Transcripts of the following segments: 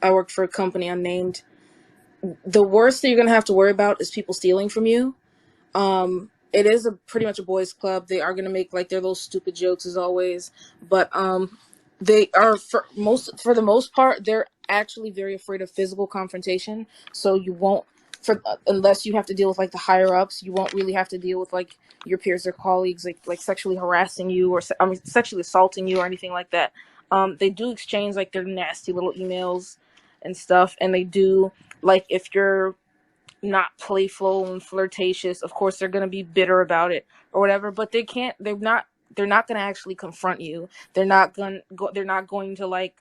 I worked for a company unnamed. The worst that you're gonna have to worry about is people stealing from you. It is a pretty much a boys' club. They are gonna make like their little stupid jokes as always, but they are for the most part they're actually very afraid of physical confrontation. So you won't unless you have to deal with like the higher ups, you won't really have to deal with like your peers or colleagues like sexually harassing you or sexually assaulting you or anything like that. They do exchange like their nasty little emails and stuff, and they do like if you're not playful and flirtatious, of course they're going to be bitter about it or whatever, but they're not going to actually confront you. They're not going to like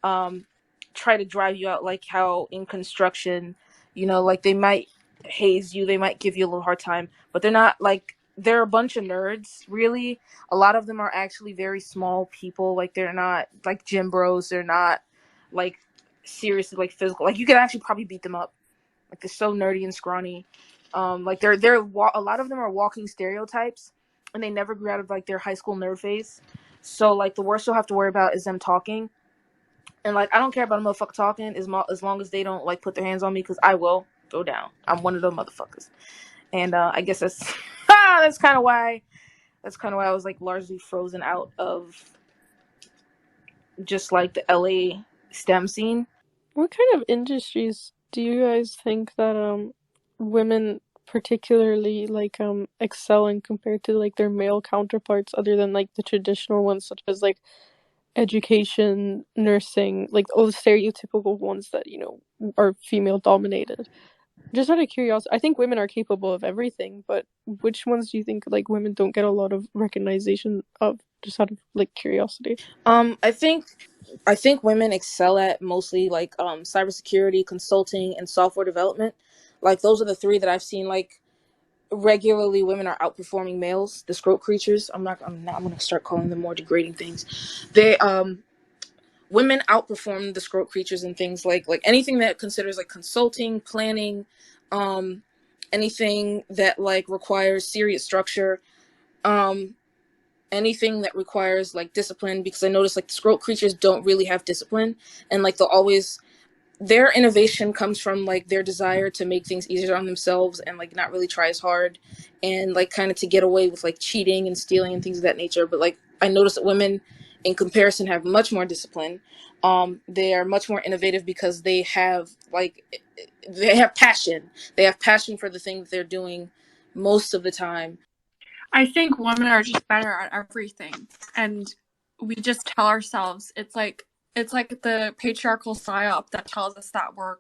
um try to drive you out like how in construction, like they might haze you, they might give you a little hard time, but they're not like they're a bunch of nerds, really. A lot of them are actually very small people. Like they're not like gym bros, they're not like seriously like physical. Like you could actually probably beat them up. Like they're so nerdy and scrawny. Like a lot of them are walking stereotypes, and they never grew out of like their high school nerd phase. So like the worst you'll have to worry about is them talking. And like I don't care about a motherfucker talking as long as they don't like put their hands on me, because I will go down. I'm one of those motherfuckers. And I guess that's that's kind of why I was like largely frozen out of just like the LA STEM scene. What kind of industries do you guys think that women particularly like excel in compared to like their male counterparts, other than like the traditional ones such as like education, nursing, like all the stereotypical ones that, are female dominated? Just out of curiosity, I think women are capable of everything, but which ones do you think like women don't get a lot of recognition of? Just out of like curiosity. I think women excel at mostly like cybersecurity, consulting, and software development. Like those are the three that I've seen like regularly. Women are outperforming males. The scrote creatures. I'm gonna start calling them more degrading things. They Women outperform the scrote creatures in things like anything that considers like consulting, planning, um, anything that like requires serious structure. Um, Anything that requires like discipline, because I notice like the scrote creatures don't really have discipline, and like they'll always their innovation comes from like their desire to make things easier on themselves and like not really try as hard, and like kind of to get away with like cheating and stealing and things of that nature. But like I notice that women in comparison have much more discipline. They are much more innovative because they have passion. They have passion for the thing that they're doing most of the time. I think women are just better at everything, and we just tell ourselves it's like the patriarchal psyop that tells us that we're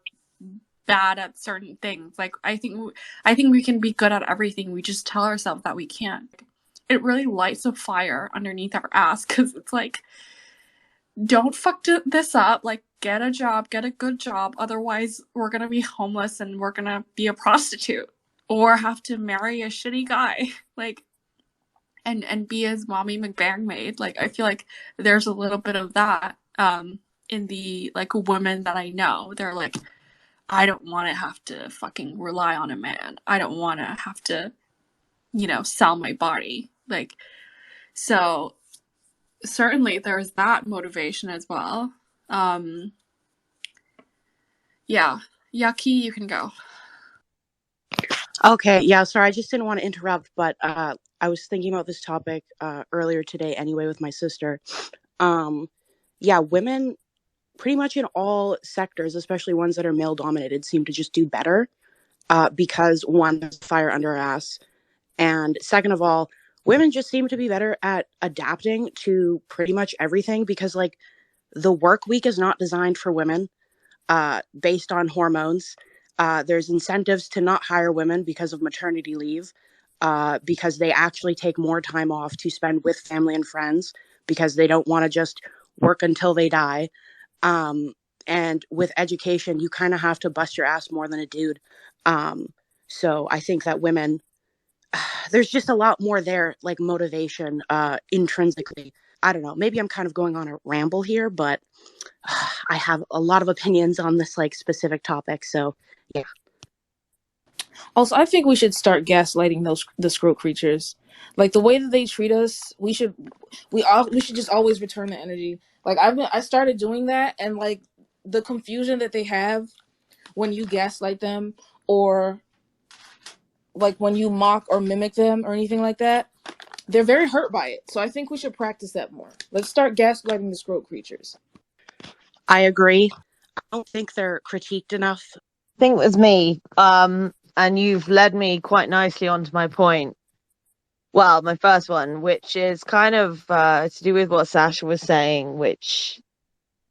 bad at certain things. Like I think we can be good at everything. We just tell ourselves that we can't. It really lights a fire underneath our ass, because it's like, don't fuck this up. Like, get a job, get a good job. Otherwise, we're gonna be homeless and we're gonna be a prostitute or have to marry a shitty guy. Like, and be his mommy McBang maid. Like, I feel like there's a little bit of that in the like women that I know. They're like, I don't want to have to fucking rely on a man. I don't want to have to, sell my body. Like, so certainly there's that motivation as well. Yeah. Yucky, you can go. Okay, yeah, sorry, I just didn't want to interrupt, but I was thinking about this topic earlier today anyway with my sister. Um, yeah, women pretty much in all sectors, especially ones that are male dominated, seem to just do better because one, there's a fire under our ass, and second of all, women just seem to be better at adapting to pretty much everything because like the work week is not designed for women based on hormones. There's incentives to not hire women because of maternity leave, because they actually take more time off to spend with family and friends because they don't want to just work until they die. Um, and with education, you kind of have to bust your ass more than a dude. So I think that women, there's just a lot more there, like motivation intrinsically. I don't know. Maybe I'm kind of going on a ramble here, but I have a lot of opinions on this like specific topic. So yeah. Also, I think we should start gaslighting the scrote creatures. Like the way that they treat us, we should just always return the energy. Like I started doing that, and like the confusion that they have when you gaslight them, or like when you mock or mimic them or anything like that, they're very hurt by it. So I think we should practice that more. Let's start gaslighting the Scrote creatures. I agree. I don't think they're critiqued enough. I think it was me. And you've led me quite nicely onto my point. Well, my first one, which is kind of to do with what Sasha was saying, which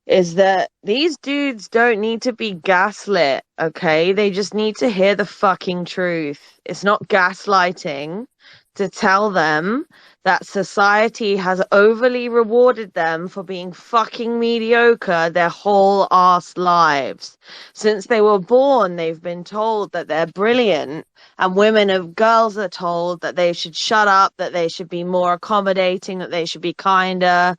is that these dudes don't need to be gaslit, okay? They just need to hear the fucking truth. It's not gaslighting to tell them that society has overly rewarded them for being fucking mediocre their whole ass lives. Since they were born, they've been told that they're brilliant, and girls are told that they should shut up, that they should be more accommodating, that they should be kinder.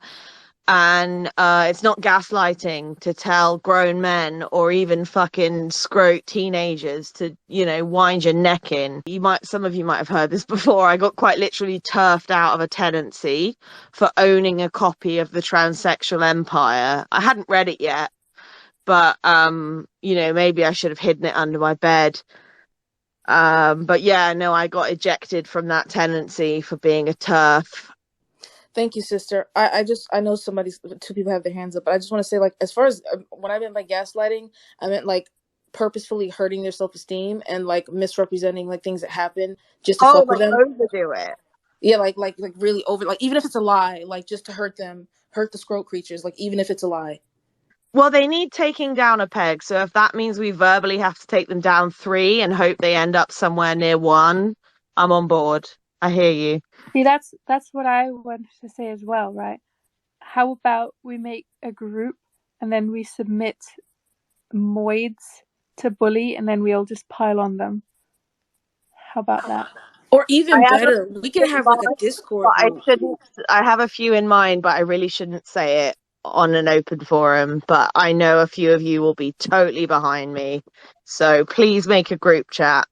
And it's not gaslighting to tell grown men or even fucking Scrote teenagers to, wind your neck in. Some of you might have heard this before. I got quite literally turfed out of a tenancy for owning a copy of the Transsexual Empire. I hadn't read it yet, but maybe I should have hidden it under my bed. But yeah, no, I got ejected from that tenancy for being a turf. Thank you, sister. I know two people have their hands up, but I just want to say, like, as far as when I meant by gaslighting, I meant like purposefully hurting their self-esteem and like misrepresenting like things that happen just to fuck with them. Overdo it. Yeah, like really over, like even if it's a lie, like just to hurt them, hurt the Scrote creatures, like even if it's a lie. Well, they need taking down a peg, so if that means we verbally have to take them down 3 and hope they end up somewhere near 1, I'm on board. I hear you. See, that's what I wanted to say as well, right? How about we make a group and then we submit moids to bully and then we all just pile on them? How about that? Or even better, we can have like a Discord group. I have a few in mind, but I really shouldn't say it on an open forum. But I know a few of you will be totally behind me. So please make a group chat.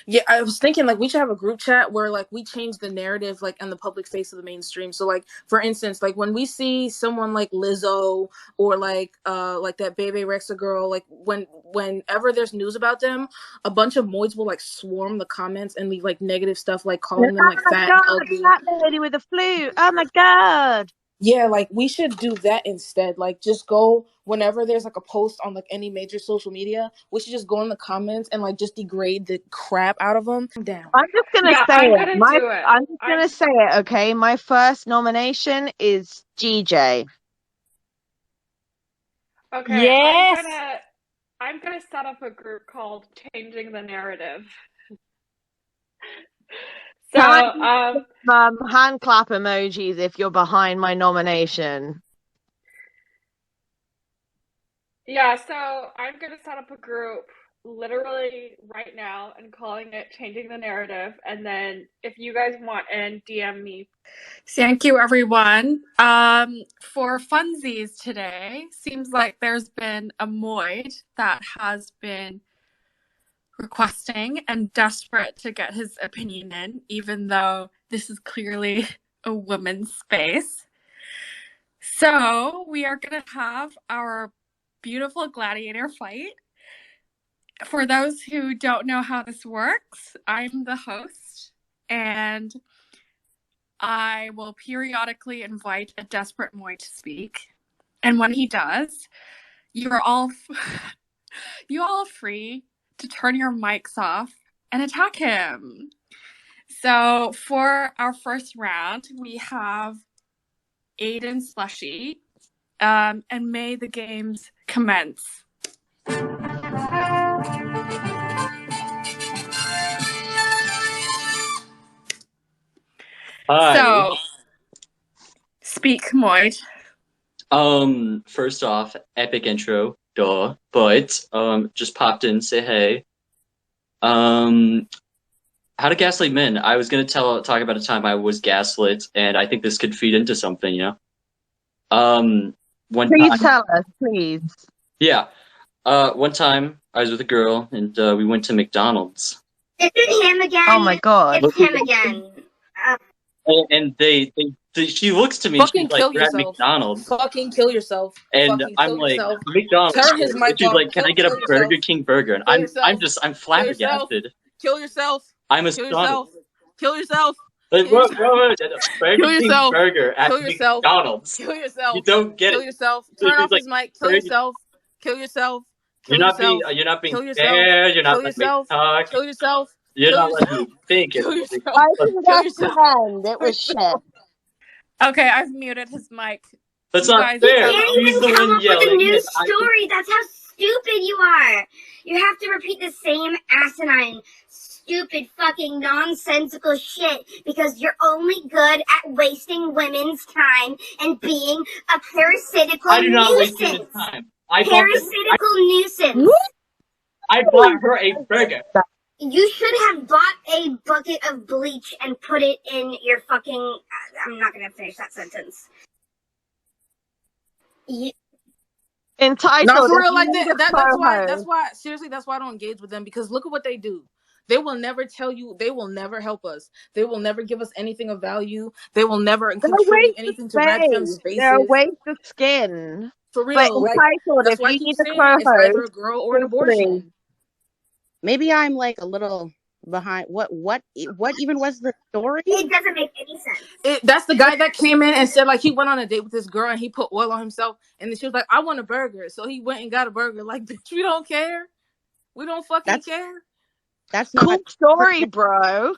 Yeah, I was thinking like we should have a group chat where like we change the narrative like on the public face of the mainstream. So like for instance, like when we see someone like Lizzo or like that Bebe Rexha girl, like whenever there's news about them, a bunch of moids will like swarm the comments and leave like negative stuff, like calling them like fat and ugly. That lady with the flu. Oh my god. Yeah, like we should do that instead. Like just go whenever there's like a post on like any major social media, we should just go in the comments and like just degrade the crap out of them. Down. I'm just gonna say it. I'm just gonna say it, okay? My first nomination is GJ. Okay, yes! I'm gonna set up a group called Changing the Narrative. So, hand clap emojis if you're behind my nomination. Yeah, so I'm gonna set up a group literally right now and calling it Changing the Narrative, and then if you guys want in, DM me. Thank you, everyone. For funsies today, seems like there's been a moid that has been requesting and desperate to get his opinion in, even though this is clearly a woman's space. So we are going to have our beautiful gladiator fight. For those who don't know how this works, I'm the host, and I will periodically invite a desperate moid to speak. And when he does, you're all free to turn your mics off and attack him. So for our first round, we have Aiden Slushy, and may the games commence. Hi. So, speak, Moid. First off, epic intro, duh. But just popped in, say hey. How to gaslight men. I was gonna talk about a time I was gaslit, and I think this could feed into something, you know. Please tell us, please. Yeah. One time I was with a girl, and we went to McDonald's. This is him again. Oh my god. It's him again. And they She looks to me and she's Fucking like, kill "We're at yourself. McDonald's," Fucking kill yourself. and Fucking I'm kill like, yourself. "McDonald's," Turn his and mic she's off. like, "Can I get a Kill yourself. Burger King burger?" And Kill I'm yourself. Kill yourself. flabbergasted. Kill yourself. I'm Kill astonished. yourself. Kill yourself. Like, Kill yourself. Burger Kill King yourself. burger at Kill yourself. McDonald's. Kill You yourself. don't get Kill it. yourself. So Turn she's off like, his mic. Kill yourself. Kill yourself. You're Kill yourself. not being Kill yourself. fair. You're not Kill letting me yourself. talk. Kill yourself. You're Kill not letting yourself. me think. Kill yourself. I think Kill that's yourself. the end. It Kill was shit. Okay, I've muted his mic. That's You not guys- fair. You can't She's even the come one up with a yelling. new and I- story. That's how stupid you are. You have to repeat the same asinine, stupid, fucking nonsensical shit because you're only good at wasting women's time and being a parasitical I do not waste nuisance. any time. I Parasitical nuisance. bought her a burger. You should have bought a bucket of bleach and put it in your fucking... I'm not going to finish that sentence. Entitled. No, for if real, you like need a that's co-host. why seriously, that's why I don't engage with them, because look at what they do. They will never tell you, they will never help us. They will never give us anything of value. They will never They're a contribute waste anything of to Red Fem space. They're a spaces. waste of skin. For But real. Like, entitled, that's if why I you keep need a saying it's either a co-host, girl or an feel free. abortion. Maybe I'm like a little behind. What even was the story? It doesn't make any sense. That's the guy that came in and said like he went on a date with this girl and he put oil on himself, and then she was like, I want a burger. So he went and got a burger. Like, bitch, we don't care. We don't fucking care. That's not Cool story, bro.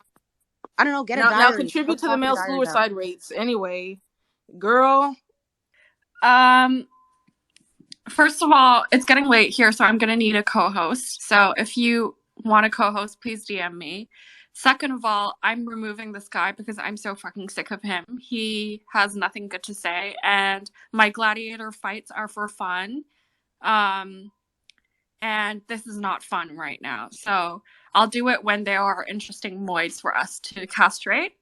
I don't know. Get a Now diary. contribute to the Talk male diaries out. suicide rates. Anyway, girl. First of all, it's getting late here, so I'm gonna need a co-host. So if you want a co-host, please DM me. Second of all, I'm removing this guy because I'm so fucking sick of him. He has nothing good to say, and my gladiator fights are for fun. And this is not fun right now. So I'll do it when there are interesting moids for us to castrate.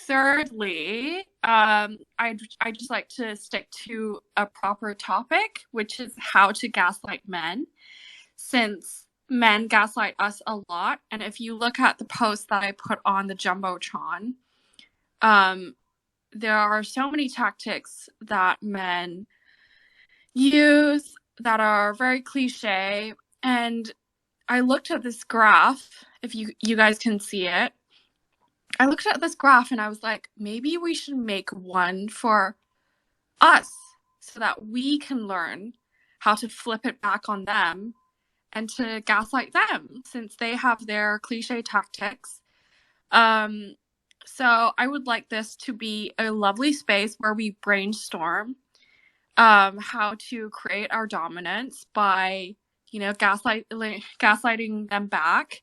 Thirdly, I'd just like to stick to a proper topic, which is how to gaslight men, since men gaslight us a lot. And if you look at the post that I put on the Jumbotron, there are so many tactics that men use that are very cliche. And I looked at this graph, if you guys can see it. I looked at this graph and I was like, maybe we should make one for us so that we can learn how to flip it back on them and to gaslight them, since they have their cliche tactics. So I would like this to be a lovely space where we brainstorm how to create our dominance by, gaslighting them back.